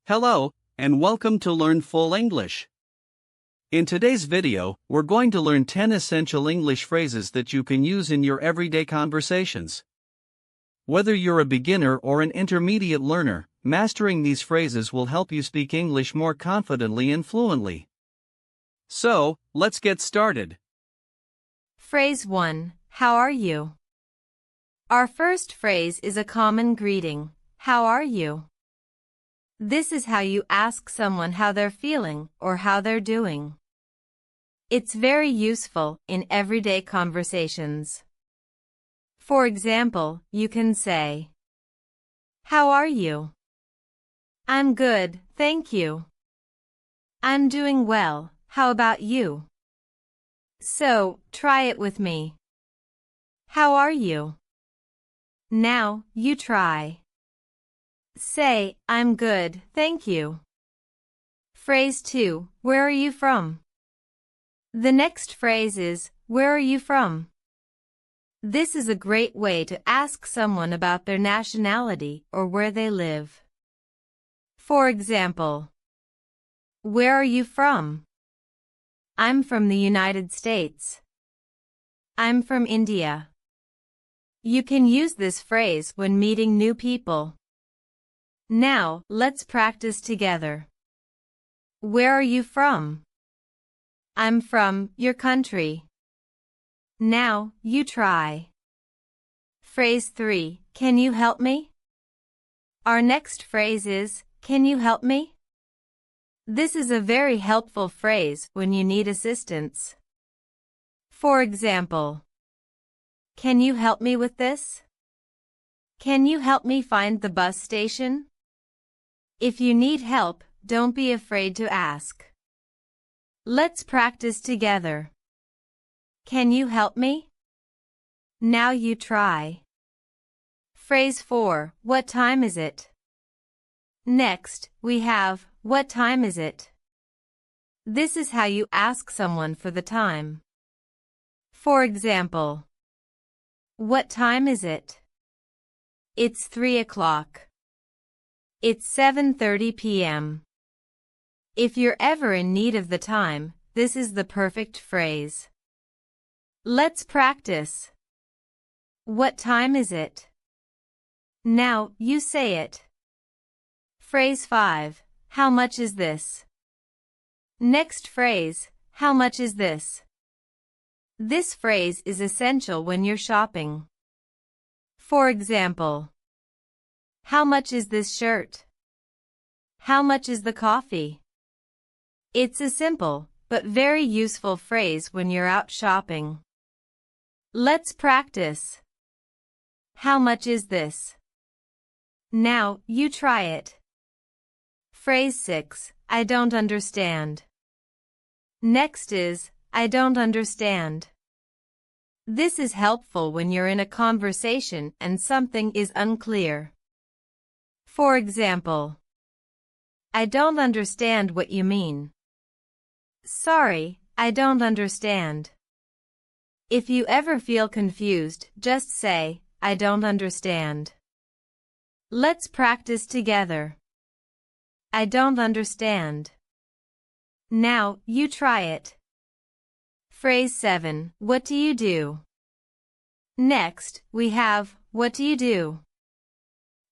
Hello, and welcome to Learn Full English. In today's video, we're going to learn 10 essential English phrases that you can use in your everyday conversations. Whether you're a beginner or an intermediate learner, mastering these phrases will help you speak English more confidently and fluently. So, let's get started. Phrase 1. How are you? Our first phrase is a common greeting. How are you? This is how you ask someone how they're feeling or how they're doing. It's very useful in everyday conversations. For example, you can say, "How are you?" "I'm good, thank you." "I'm doing well, how about you?" So, try it with me. How are you? Now, you try. Say, "I'm good, thank you." Phrase 2. Where are you from? The next phrase is, where are you from? This is a great way to ask someone about their nationality or where they live. For example, where are you from? I'm from the United States. I'm from India. You can use this phrase when meeting new people. Now, let's practice together. Where are you from? I'm from your country. Now, you try. Phrase 3. Can you help me? Our next phrase is, can you help me? This is a very helpful phrase when you need assistance. For example, can you help me with this? Can you help me find the bus station? If you need help, don't be afraid to ask. Let's practice together. Can you help me? Now you try. Phrase 4. What time is it? Next, we have, what time is it? This is how you ask someone for the time. For example, what time is it? It's 3 o'clock. It's 7:30 p.m. If you're ever in need of the time, this is the perfect phrase. Let's practice. What time is it? Now, you say it. Phrase 5. How much is this? Next phrase, how much is this? This phrase is essential when you're shopping. For example, how much is this shirt? How much is the coffee? It's a simple, but very useful phrase when you're out shopping. Let's practice. How much is this? Now, you try it. Phrase 6. I don't understand. Next is, I don't understand. This is helpful when you're in a conversation and something is unclear. For example, I don't understand what you mean. Sorry, I don't understand. If you ever feel confused, just say, I don't understand. Let's practice together. I don't understand. Now, you try it. Phrase 7. What do you do? Next, we have, what do you do?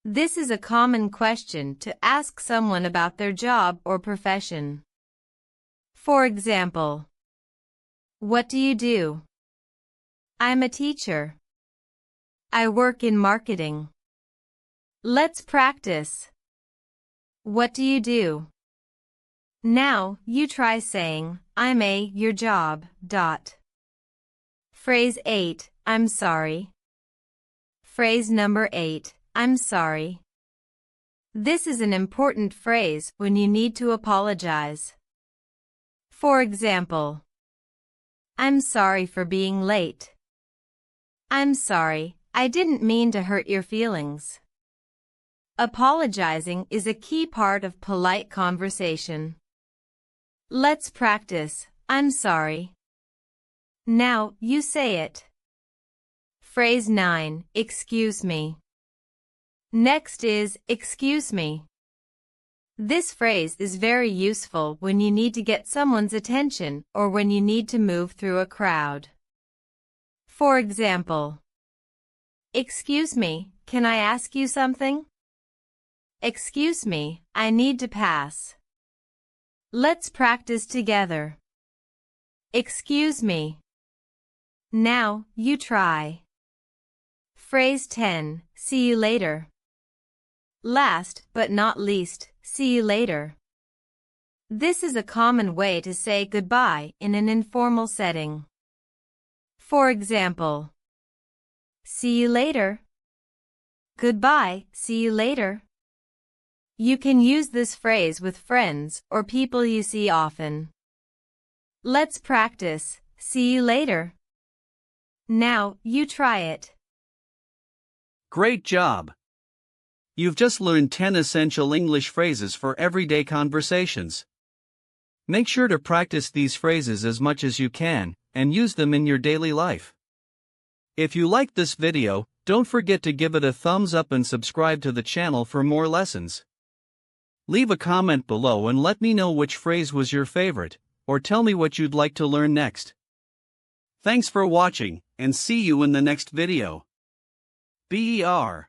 This is a common question to ask someone about their job or profession. For example, what do you do? I'm a teacher. I work in marketing. Let's practice. What do you do? Now, you try saying, I'm your job, Phrase 8. I'm sorry. Phrase number 8. I'm sorry. This is an important phrase when you need to apologize. For example, I'm sorry for being late. I'm sorry, I didn't mean to hurt your feelings. Apologizing is a key part of polite conversation. Let's practice. I'm sorry. Now, you say it. Phrase 9. Excuse me. Next is, excuse me. This phrase is very useful when you need to get someone's attention or when you need to move through a crowd. For example, "Excuse me, can I ask you something?" "Excuse me, I need to pass." Let's practice together. Excuse me. Now, you try. Phrase 10, see you later. Last but not least, see you later. This is a common way to say goodbye in an informal setting. For example, "See you later." "Goodbye, see you later." You can use this phrase with friends or people you see often. Let's practice. See you later. Now, you try it. Great job! You've just learned 10 essential English phrases for everyday conversations. Make sure to practice these phrases as much as you can and use them in your daily life. If you liked this video, don't forget to give it a thumbs up and subscribe to the channel for more lessons. Leave a comment below and let me know which phrase was your favorite, or tell me what you'd like to learn next. Thanks for watching, and see you in the next video. BER